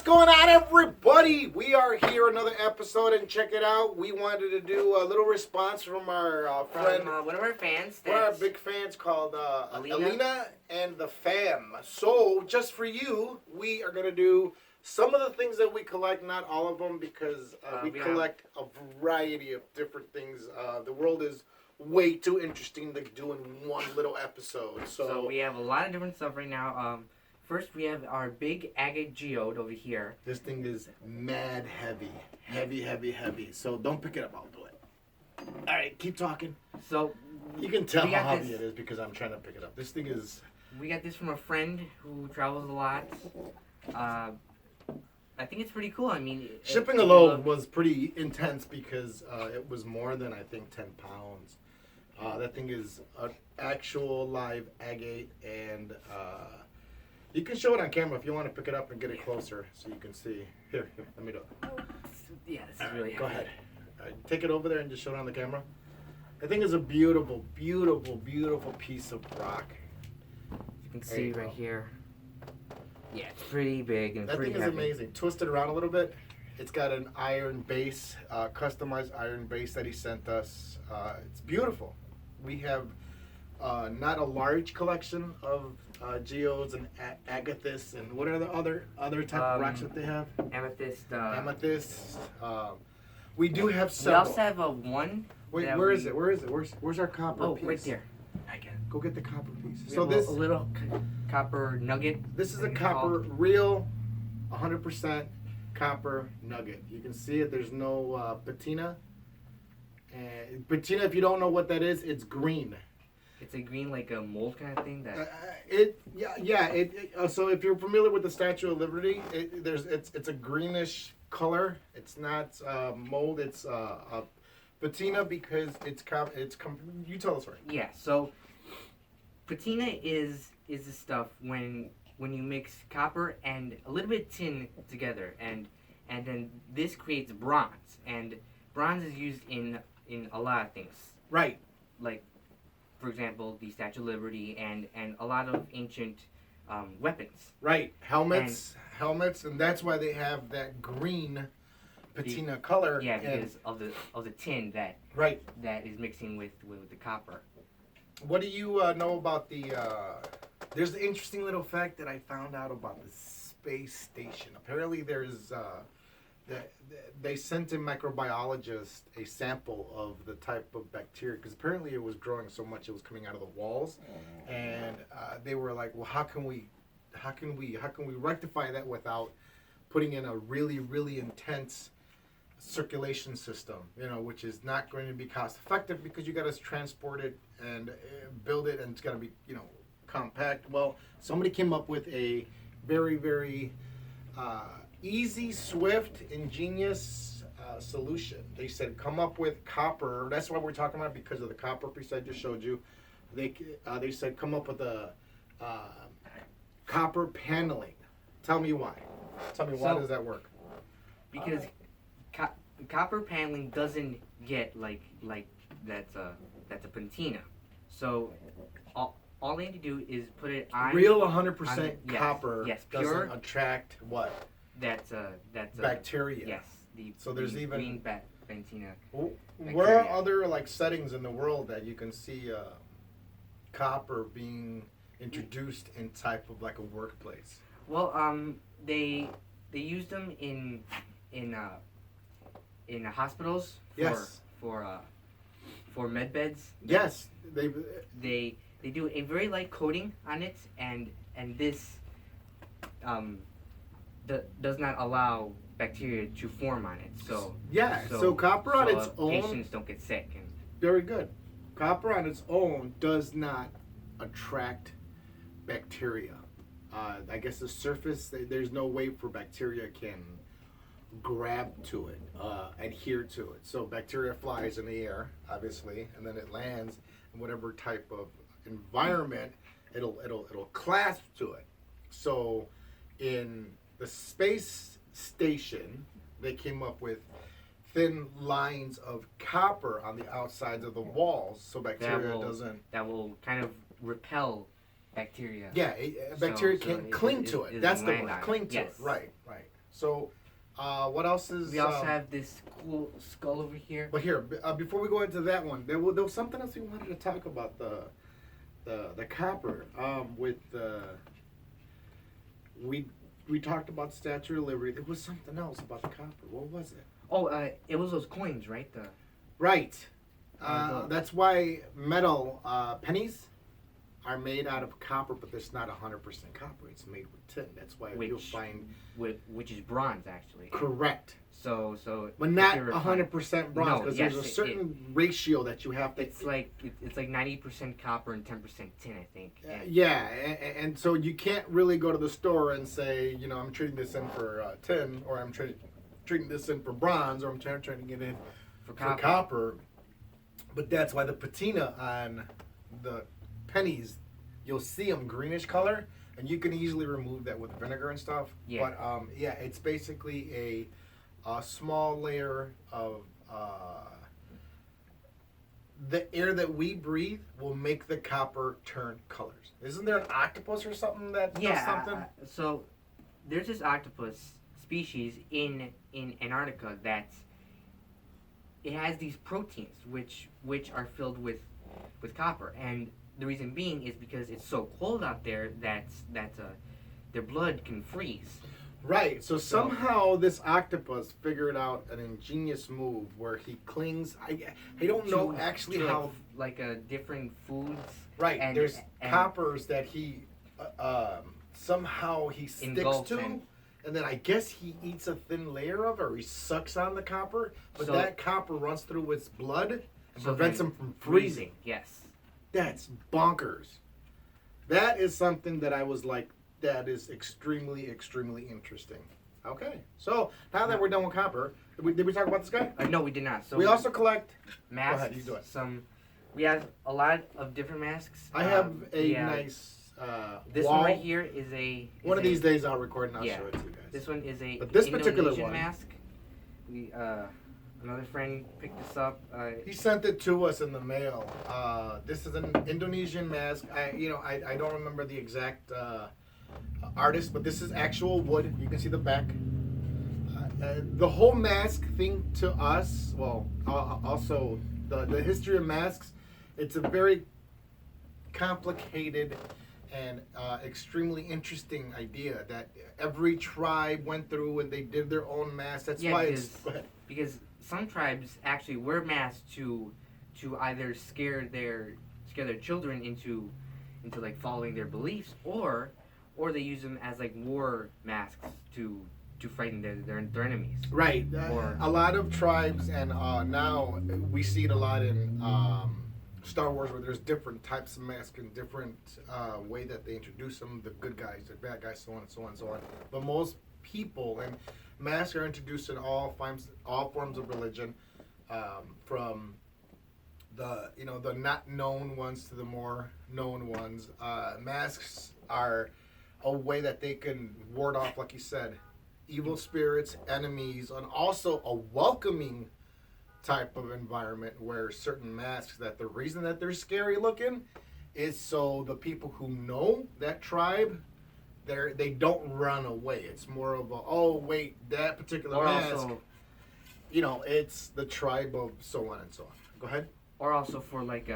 What's going on, everybody? We are here, another episode, and check it out. We wanted to do a little response from our friend, one of our fans. one of our big fans called Alina and the Fam. So, just for you, we are going to do some of the things that we collect, not all of them, because we collect a variety of different things. The world is way too interesting to do in one little episode. So we have a lot of different stuff right now. First, we have our big agate geode over here. This thing is mad heavy. Heavy. So don't pick it up. I'll do it. All right, keep talking. So you can tell how heavy it is because I'm trying to pick it up. This thing is... We got this from a friend who travels a lot. I think it's pretty cool. I mean... Shipping alone was pretty intense because it was more than, I think, 10 pounds. That thing is an actual live agate, and... you can show it on camera if you want to pick it up and get it closer so you can see. Here, let me do it. Yeah, this is really Go ahead. All right, take it over there and just show it on the camera. I think it's a beautiful piece of rock. You can see right here. Yeah, it's pretty big and pretty heavy. That thing is amazing. Twist it around a little bit. It's got an iron base, customized iron base that he sent us. It's beautiful. We have not a large collection of geodes and agathis and what are the other type of rocks that they have? Amethyst. Amethyst. We do have several. We also have a one. Wait, where is it? Where's our copper piece? Oh, right there. I get it. Go get the copper piece. So this a little copper nugget. This is a copper, real, 100% copper nugget. You can see it. There's no patina. And patina, if you don't know what that is, it's green. It's a green, like a mold kind of thing. So if you're familiar with the Statue of Liberty, it's a greenish color. It's not mold. It's patina because you tell us right. Yeah. So patina is the stuff when you mix copper and a little bit of tin together, and then this creates bronze, and bronze is used in a lot of things. Right. Like, for example, the Statue of Liberty and a lot of ancient weapons. Right, helmets, and that's why they have that green patina color. Yeah, because of the tin that is mixing with the copper. What do you know about the? There's an interesting little fact that I found out about the space station. Apparently, there's. They sent a microbiologist a sample of the type of bacteria because apparently it was growing so much it was coming out of the walls, and they were like, well, how can we rectify that without putting in a really intense circulation system, which is not going to be cost effective because you got to transport it and build it, and it's got to be compact. Well, somebody came up with a very easy, swift, ingenious solution. They said, come up with copper. That's what we're talking about because of the copper piece I just showed you. They said, come up with a copper paneling. Tell me why. Why does that work? Because copper paneling doesn't get like that's a patina. So all they need to do is put it on real 100% copper. Yes, pure. Doesn't attract what? That's bacteria. Yes. There's even green patina. Where are other settings in the world that you can see copper being introduced in type of a workplace? Well, they used them in hospitals for med beds. Yes, they do a very light coating on it, and this does not allow bacteria to form on it. So copper on its own, patients don't get sick. Very good. Copper on its own does not attract bacteria. I guess the surface, there's no way for bacteria can grab to it, adhere to it. So bacteria flies in the air, obviously, and then it lands in whatever type of environment, it'll clasp to it. So in the space station, they came up with thin lines of copper on the outsides of the walls, so bacteria that will kind of repel bacteria. Yeah, bacteria can't cling to it. That's the word. Cling to it. Right. So, what else is? We also have this cool skull over here. But here, before we go into that one, there was something else we wanted to talk about the copper. We talked about Statue of Liberty. There was something else about the copper. What was it? Oh, it was those coins, right? Right. The- That's why metal pennies are made out of copper, but it's not 100% copper. It's made with tin. That's why you'll find which is bronze actually. correct, So but if not you're refined- 100% bronze No, because yes, there's a certain ratio that you have to. It's like 90% copper and 10% tin, I think. And Yeah, and so you can't really go to the store and say, I'm trading this in for tin, or I'm trading this in for bronze, or I'm trading it in for for copper. But that's why the patina on the pennies, you'll see them greenish color, and you can easily remove that with vinegar and stuff. Yeah. But it's basically a small layer of the air that we breathe will make the copper turn colors. Isn't there an octopus or something that does something? So there's this octopus species in Antarctica that it has these proteins which are filled with copper, and the reason being is because it's so cold out there that their blood can freeze. Right. So somehow this octopus figured out an ingenious move where he clings. I don't know actually to how. like different foods. Right. and- There's and- coppers that he somehow he sticks Engulfs to. and- And then I guess he eats a thin layer of it, or he sucks on the copper, but So- that copper runs through his blood and So prevents then him from freezing. Yes. That's bonkers. That is something that I was like, that is extremely, extremely interesting. Okay, so now that we're done with copper, did we talk about this guy? No, we did not. So We also collect. masks. Go ahead, you do it. We have a lot of different masks. I have a we have- nice This wall. one right here is a. One of these days I'll record and I'll Yeah. show it to you guys. This one is a But this particular Indonesian one- mask. We another friend picked this up. He sent it to us in the mail. This is an Indonesian mask. I don't remember the exact artist, but this is actual wood. You can see the back. The whole mask thing to us, well, also the history of masks, it's a very complicated and extremely interesting idea that every tribe went through and they did their own mask. That's why it's. Go ahead. Because some tribes actually wear masks to either scare their children into like following their beliefs, or they use them as like war masks to frighten their enemies. Right. Or- a lot of tribes, and now we see it a lot in Star Wars, where there's different types of masks and different way that they introduce them, the good guys, the bad guys, so on and so on and so on. But most people, and masks are introduced in all forms of religion, from the the not known ones to the more known ones. Masks are a way that they can ward off, like you said, evil spirits, enemies, and also a welcoming type of environment where certain masks, that the reason that they're scary looking is so the people who know that tribe, they don't run away. It's more of a, oh wait, that particular Or mask, also, it's the tribe of so on and so on. Go ahead. or also for like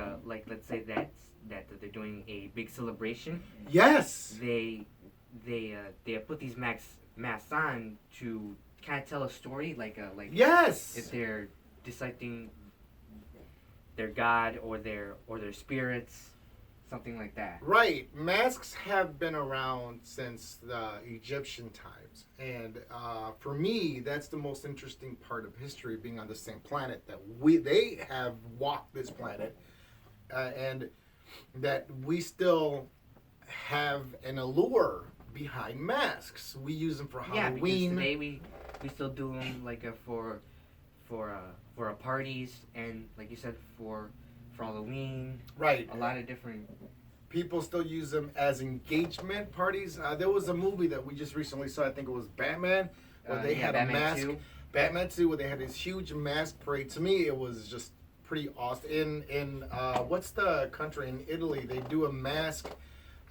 let's say that they're doing a big celebration. Yes. They put these masks on to kind of tell a story, like Yes. if they're dissecting their god or their spirits, something like that. Right. Masks have been around since the Egyptian times. And for me, that's the most interesting part of history, being on the same planet that they have walked this planet, and that we still have an allure behind masks. We use them for Yeah, because Halloween. today we still do them like for parties, and like you said, for Halloween. Right. A lot of different. People still use them as engagement parties. There was a movie that we just recently saw. I think it was Batman, where they had Batman a mask. 2. Batman 2, where they had this huge mask parade. To me, it was just pretty awesome. In what's the country in Italy? They do a mask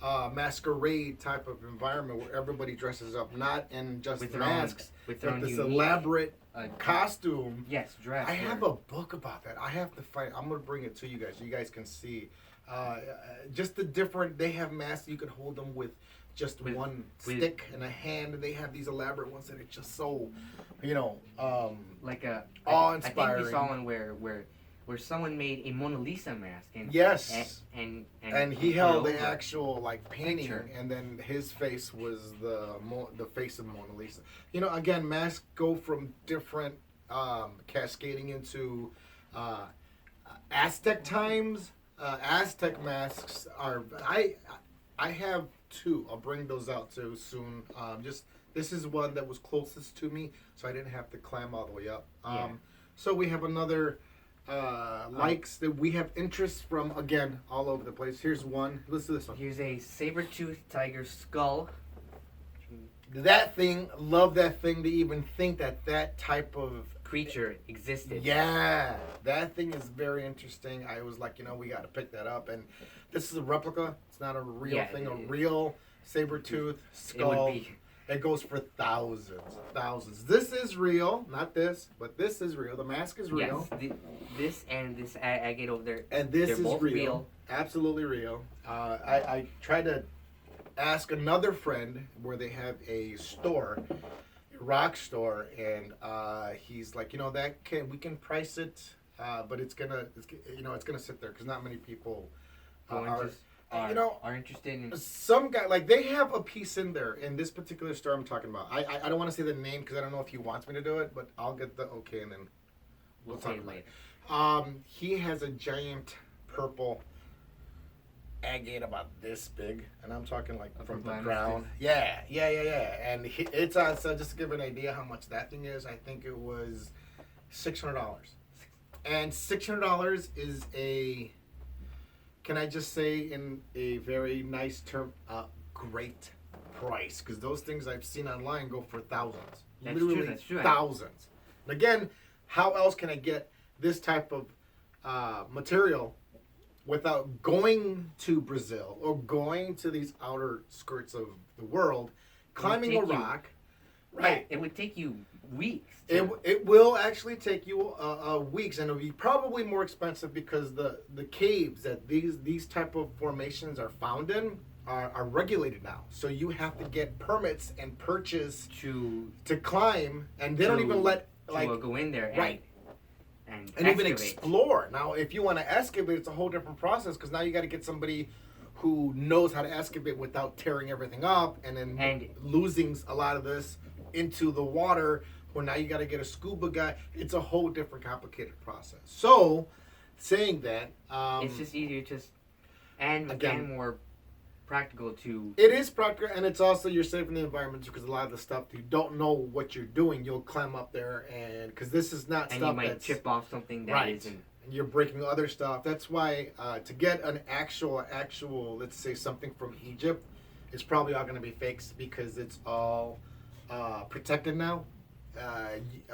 masquerade type of environment where everybody dresses up, not in just With their masks, with their but own this unique, elaborate costume. Yes, dress. I have where- a book about that. I have to find. I'm gonna bring it to you guys so you guys can see. Just the different. They have masks. You can hold them with just one stick and a hand, and they have these elaborate ones that are just so, like a awe-inspiring. I think we saw one where someone made a Mona Lisa mask. And, yes. And he put held it the over. actual painting, Picture. and then his face was the face of Mona Lisa. Again, masks go from different cascading into Aztec times. Aztec masks are I have two. I'll bring those out too soon. This is one that was closest to me, so I didn't have to climb all the way up. Yeah. So we have another likes that we have interest from, again, all over the place. Here's one. Listen to this one. Here's a saber-toothed tiger skull. That thing, love that thing to even think that type of Creature existed. Yeah, that thing is very interesting. I was like, we got to pick that up. And this is a replica. It's not a real thing. A real saber-tooth skull. It would be. It goes for thousands. This is real, not this, but this is real. The mask is real. Yes, this and this agate over there. And this they're is both real. Absolutely real. I tried to ask another friend where they have a store, a rock store, and he's like, we can price it, but it's gonna sit there because not many people are interested in. Some guy they have a piece in there in this particular store I'm talking about. I don't want to say the name because I don't know if he wants me to do it, but I'll get the okay and then We'll talk say about later. it. He has a giant purple agate about this big, and I'm talking from the ground. Yeah. And it's on. So just to give an idea how much that thing is, I think it was $600, and $600 is a. Can I just say in a very nice term, great price? Because those things I've seen online go for thousands. That's Literally true, that's true. thousands. And again, how else can I get this type of material without going to Brazil or going to these outer skirts of the world, climbing a rock? Right. It would take you weeks. It will actually take you weeks, and it'll be probably more expensive because the caves that these type of formations are found in are regulated now. So you have to get permits and purchase to climb, and they don't even let go in there. And even explore. Now, if you want to excavate, it's a whole different process because now you got to get somebody who knows how to excavate without tearing everything up and then losing a lot of this into the water. Where now you got to get a scuba guy. It's a whole different complicated process. So, saying that, it's just easier, and more practical to. It is practical, and it's also you're saving the environment because a lot of the stuff you don't know what you're doing. You'll climb up there, and because this is not and stuff you might that's chip off something that isn't. And you're breaking other stuff. That's why to get an actual, let's say something from Egypt, it's probably all going to be fakes because it's all protected now.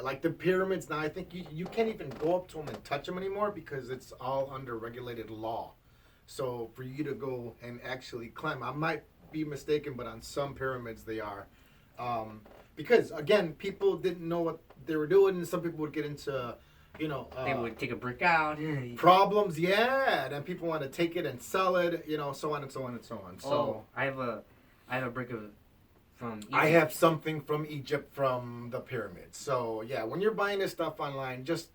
Like the pyramids now, I think you can't even go up to them and touch them anymore because it's all under regulated law. So for you to go and actually climb, I might be mistaken, but on some pyramids they are. Because again, people didn't know what they were doing, and some people would get into, they would take a brick out. Problems, yeah. And then people want to take it and sell it, so on and so on and so on. So I have a brick of. From Egypt. I have something from Egypt from the pyramids. So yeah, when you're buying this stuff online, just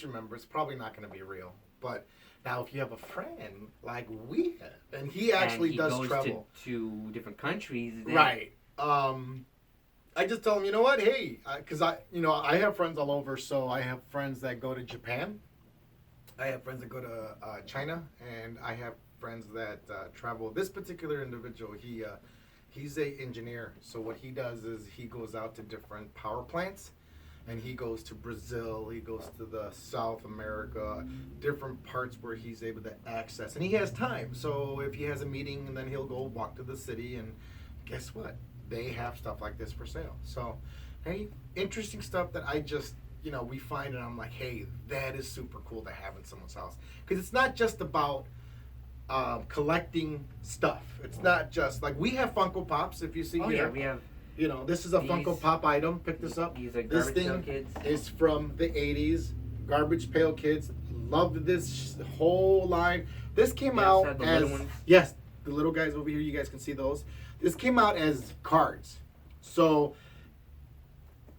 remember it's probably not going to be real. But now if you have a friend like we have, and he actually does travel to different countries, right? I just tell him, you know what? Hey, because I have friends all over. So I have friends that go to Japan. I have friends that go to China, and I have friends that travel. This particular individual, he's a engineer, so what he does is he goes out to different power plants, and he goes to Brazil, he goes to the South America, different parts where he's able to access, and he has time. So if he has a meeting, and then he'll go walk to the city, and guess what? They have stuff like this for sale. So, hey, interesting stuff that I just, we find, and I'm like, hey, that is super cool to have in someone's house, because it's not just about collecting stuff. It's not just like we have Funko Pops. If you see Oh here, yeah, we have you know, this is a these- Funko Pop item. Pick this up. these are This Garbage thing Pail Kids. is from the 80s. Garbage Pail Kids loved this whole line. This came We also out have the as little ones. yes, the little guys over here. You guys can see those. This came out as cards. So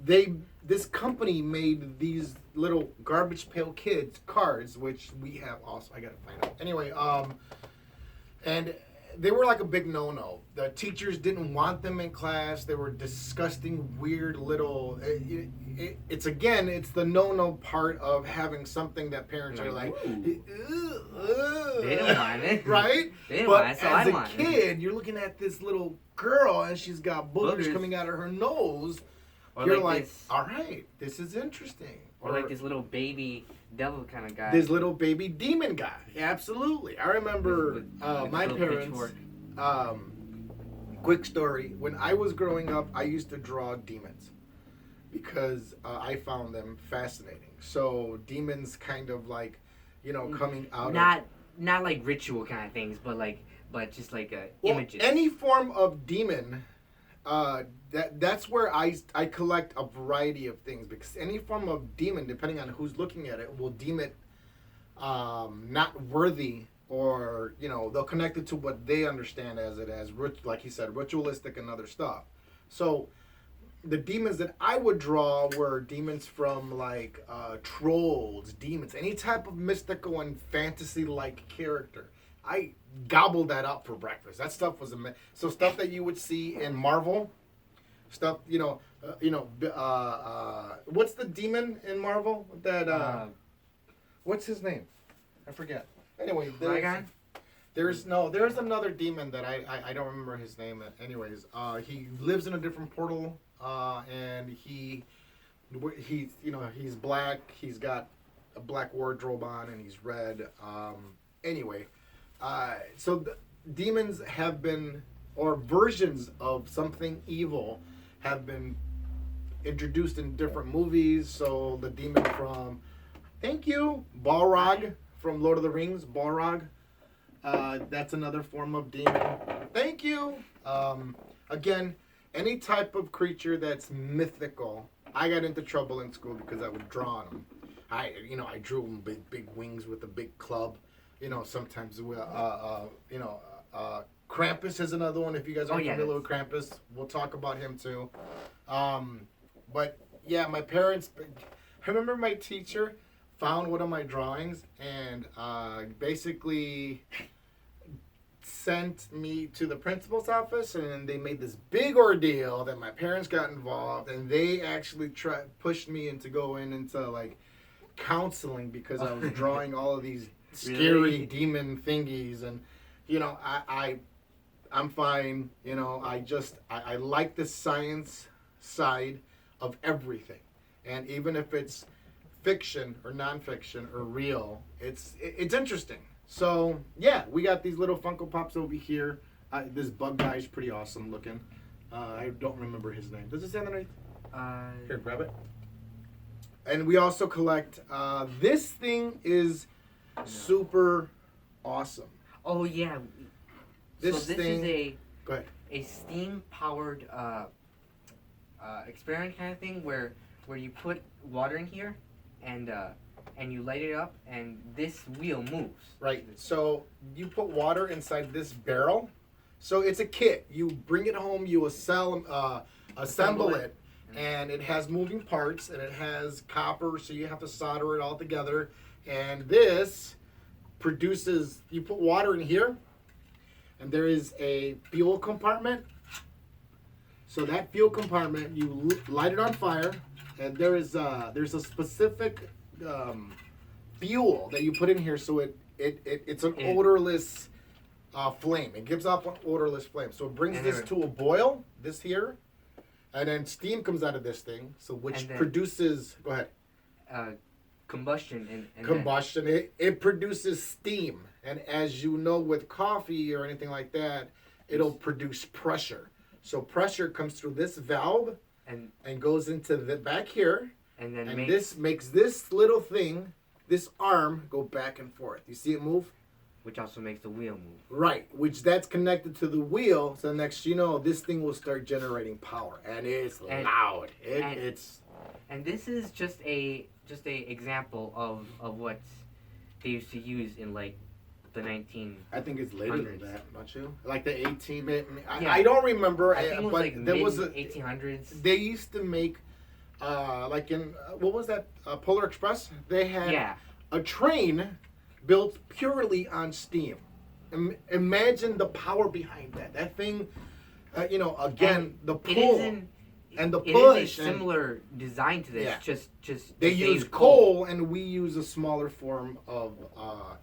this company made these little Garbage Pail Kids cards, which we have also. I gotta find out. Anyway, and they were like a big no-no. The teachers didn't want them in class. They were disgusting, weird little. It's again, it's the no-no part of having something that parents are like, Ooh. They don't want it, right? They didn't But want it, so as I a want it. kid, you're looking at this little girl and she's got boogers Boogers. coming out of her nose. Or You're like like, this- all right, this is interesting. Or like this little baby devil kind of guy. This little baby demon guy. Absolutely. I remember With my little parents. pitchfork. Quick story. When I was growing up, I used to draw demons because I found them fascinating. So demons kind of like, you know, coming out Not like ritual kind of things, but just like well, images. any form of demon. That's where I collect a variety of things because any form of demon, depending on who's looking at it, will deem it not worthy, or you know they'll connect it to what they understand as like he said, ritualistic and other stuff. So the demons that I would draw were demons from like trolls, demons, any type of mystical and fantasy like character. I gobbled that up for breakfast. That stuff was amazing. So stuff that you would see in Marvel, stuff what's the demon in Marvel that what's his name? I forget. Anyway, there's another demon that I don't remember his name. Anyways, he lives in a different portal, and he's black. He's got a black wardrobe on, and he's red. Anyway. So demons have been, or versions of something evil have been introduced in different movies. So the demon from, thank you, Balrog from Lord of the Rings, Balrog. That's another form of demon. Thank you. Again, any type of creature that's mythical. I got into trouble in school because I would draw on them. I drew them big wings with a big club. You know, sometimes Krampus is another one. If you guys aren't familiar with Krampus, we'll talk about him too. But yeah, my parents. I remember my teacher found one of my drawings and basically sent me to the principal's office, and they made this big ordeal that my parents got involved, and they actually pushed me into going into like counseling because I was drawing all of these scary demon thingies. And you know, I'm fine. You know, I like the science side of everything, and even if it's fiction or nonfiction or real, it's interesting. So yeah, we got these little Funko Pops over here. This bug guy is pretty awesome looking. I don't remember his name. Does it say underneath? Here, grab it. And we also collect. This thing is super awesome. Oh yeah. This thing. Is Go ahead. a steam powered experiment kind of thing where you put water in here and you light it up and this wheel moves. Right. So you put water inside this barrel. So it's a kit. You bring it home. You assemble it. And it has moving parts, and it has copper, so you have to solder it all together. And this produces, you put water in here, and there is a fuel compartment. So that fuel compartment, you light it on fire, and there's a specific fuel that you put in here, so it's an odorless flame. It gives off an odorless flame. So it brings this to a boil, this here. And then steam comes out of this thing, so which produces. Go ahead. Combustion. Combustion. It produces steam, and as you know, with coffee or anything like that, it'll produce pressure. So pressure comes through this valve and goes into the back here, and this makes this little thing, this arm, go back and forth. You see it move? which also makes the wheel move. Right, which that's connected to the wheel. So next, you know, this thing will start generating power, and it's loud. It's and this is just a example of what they used to use in like the 19. I think it's later than that, don't you? Like the 18. Yeah. I don't remember. I think it was but like there mid was 1800s. They used to make, like in what was that? Polar Express. They had a train built purely on steam. Imagine the power behind that. That thing, you know, again, the pull and the push. It is a similar design to this. Yeah. Just they use coal, and we use a smaller form of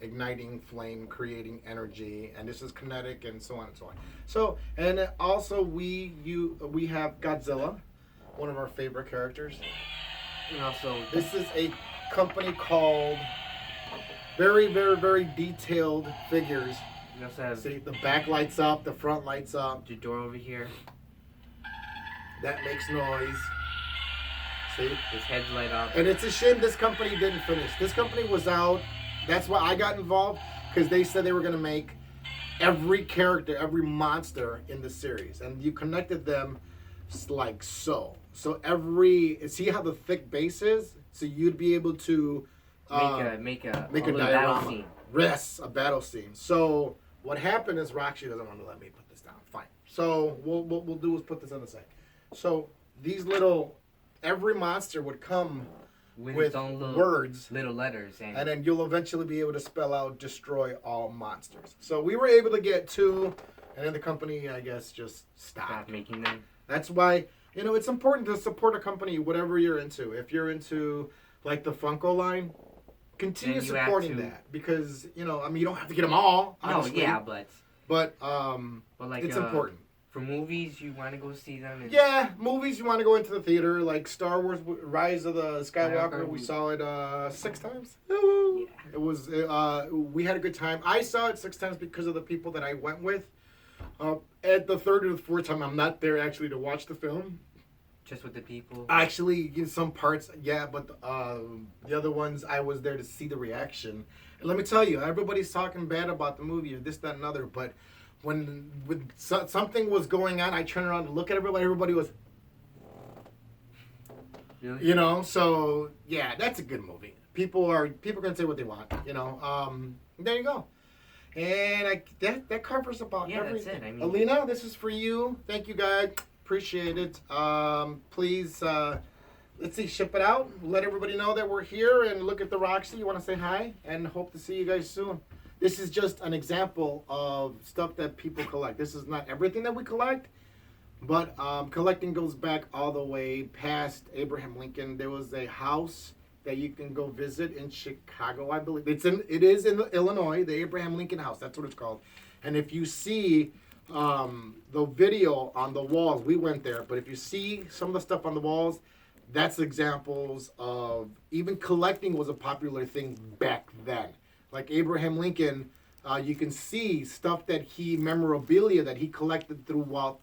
igniting flame, creating energy, and this is kinetic, and so on and so on. So, and also we have Godzilla, one of our favorite characters. And also, this is a company called very, very, very detailed figures. We also have See, the back lights up, the front lights up. the door over here. That makes noise. See? His heads light up. And it's a shame this company didn't finish. This company was out. That's why I got involved, because they said they were going to make every character, every monster in the series. And you connected them like so. So see how the thick base is? So you'd be able to make a diorama. scene. Yes, a battle scene. So what happened is Roxy doesn't want to let me put this down. Fine. So what we'll do is put this on the side. So these every monster would come with its own words, little letters, and then you'll eventually be able to spell out "destroy all monsters." So we were able to get 2, and then the company, I guess, just stopped making them. That's why, you know, it's important to support a company, whatever you're into. If you're into like the Funko line, continue supporting that, because, you know, I mean, you don't have to get them all. Honestly, no, yeah, but like it's important. For movies, you want to go see them. Yeah, movies you want to go into the theater, like Star Wars: Rise of the Skywalker. We saw it 6 times. Yeah. It was we had a good time. I saw it 6 times because of the people that I went with. At the 3rd or the 4th time, I'm not there actually to watch the film. Just with the people. Actually, in some parts, yeah, but the other ones I was there to see the reaction. And let me tell you, everybody's talking bad about the movie or this, that, and other, but when something was going on, I turned around to look at everybody. Everybody was, really? You know. So yeah, that's a good movie. People can say what they want, you know. There you go. And that covers about everything. That's it. I mean, Alina, this is for you. Thank you, guys. Appreciate it. Please, let's see, ship it out. Let everybody know that we're here, and look at the Roxy. You want to say hi, and hope to see you guys soon. This is just an example of stuff that people collect. This is not everything that we collect, but collecting goes back all the way past Abraham Lincoln. There was a house that you can go visit in Chicago, I believe. It is in Illinois, the Abraham Lincoln House. That's what it's called. And if you see the video on the walls, we went there, but if you see some of the stuff on the walls, that's examples of, even collecting was a popular thing back then. Like Abraham Lincoln, you can see stuff memorabilia that he collected throughout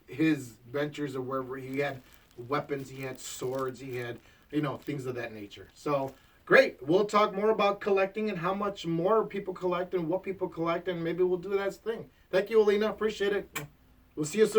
his ventures or wherever. He had weapons, he had swords, he had, you know, things of that nature. So great. We'll talk more about collecting and how much more people collect and what people collect, and maybe we'll do that thing. Thank you, Alina. Appreciate it. We'll see you soon.